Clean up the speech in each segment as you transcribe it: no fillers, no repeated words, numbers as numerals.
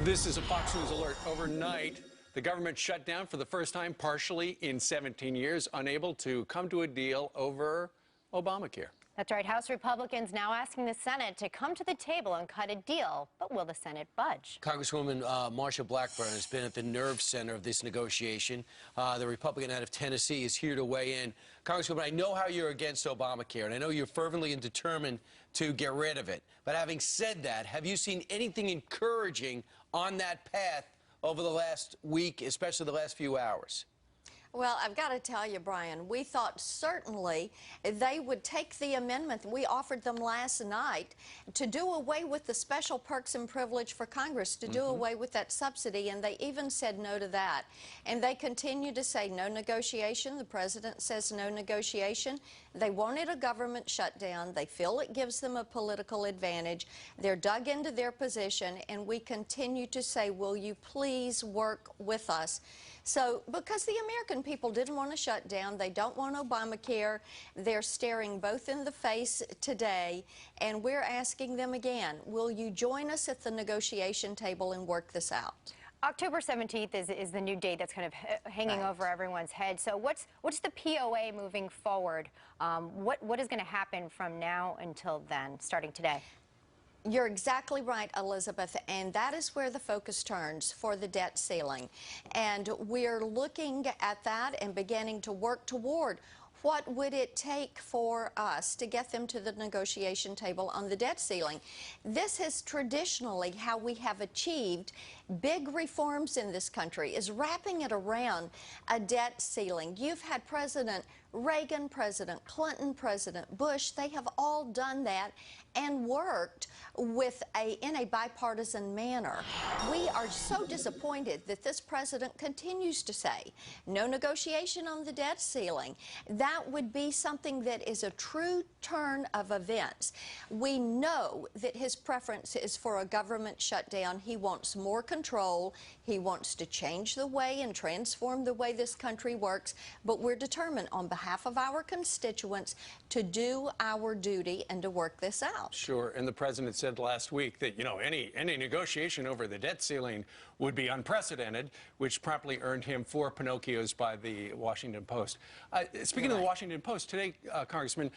This is a Fox News alert. Overnight, the government shut down for the first time partially in 17 years, unable to come to a deal over Obamacare. That's right. House Republicans now asking the Senate to come to the table and cut a deal. But will the Senate budge? Congresswoman Marsha Blackburn has been at the nerve center of this negotiation. The Republican out of Tennessee is here to weigh in. Congresswoman, I know how you're against Obamacare, and I know you're fervently and determined to get rid of it. But having said that, have you seen anything encouraging on that path over the last week, especially the last few hours? Well, I've got to tell you, Brian, we thought certainly they would take the amendment we offered them last night to do away with the special perks and privilege for Congress, to do away with that subsidy, and they even said no to that. And they continue to say no negotiation. The president says no negotiation. They wanted a government shutdown. They feel it gives them a political advantage. They're dug into their position, and we continue to say, will you please work with us? So, because the American people didn't want to shut down, they don't want Obamacare, they're staring both in the face today, and we're asking them again, will you join us at the negotiation table and work this out? October 17th is the new date that's kind of hanging over everyone's head. So what's the POA moving forward? What is going to happen from now until then, starting today? You're exactly right, Elizabeth, and that is where the focus turns for the debt ceiling. And we're looking at that and beginning to work toward what would it take for us to get them to the negotiation table on the debt ceiling. This is traditionally how we have achieved big reforms in this country, is wrapping it around a debt ceiling. You've had President Reagan, President Clinton, President Bush. They have all done that and worked with in a bipartisan manner. We are so disappointed that this president continues to say no negotiation on the debt ceiling. That would be something that is a true turn of events. We know that his preference is for a government shutdown. He wants more control. He wants to change the way and transform the way this country works. But we're determined on behalf of our constituents to do our duty and to work this out. Sure. And the president said last week that, you know, any negotiation over the debt ceiling would be unprecedented, which promptly earned him 4 Pinocchios by the Washington Post. Speaking of the Washington Post, today, Congressman,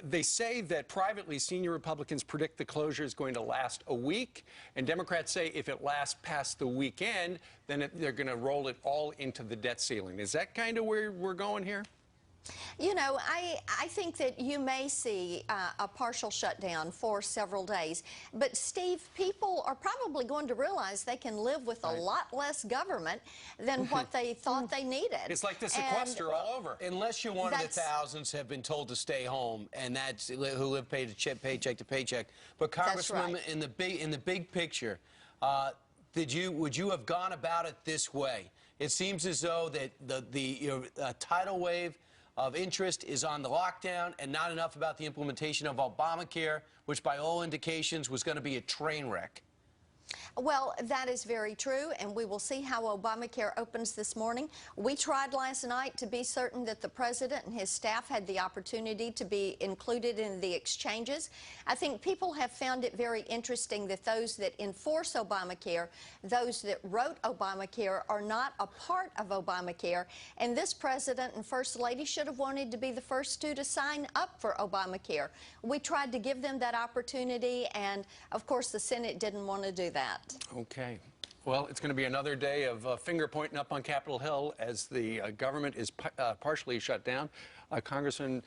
they say that privately senior Republicans predict the closure is going to last a week, and Democrats say if it lasts past the weekend, then they're going to roll it all into the debt ceiling. Is that kind of where we're going here? You know, I think that you may see a partial shutdown for several days. But, Steve, people are probably going to realize they can live with a lot less government than what they thought they needed. It's like the sequester all over. Unless you're one of the thousands have been told to stay home, and that's who live paycheck to paycheck. But, Congresswoman, in the big picture, would you have gone about it this way? It seems as though that the tidal wave of interest is on the lockdown and not enough about the implementation of Obamacare, which by all indications was going to be a train wreck. Well, that is very true, and we will see how Obamacare opens this morning. We tried last night to be certain that the president and his staff had the opportunity to be included in the exchanges. I think people have found it very interesting that those that enforce Obamacare, those that wrote Obamacare, are not a part of Obamacare, and this president and first lady should have wanted to be the first two to sign up for Obamacare. We tried to give them that opportunity, and of course the Senate didn't want to do that. Okay. Well, it's going to be another day of finger pointing up on Capitol Hill as the government is partially shut down. Congressman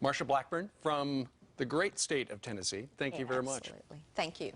Marsha Blackburn from the great state of Tennessee, thank you very much. Absolutely. Thank you.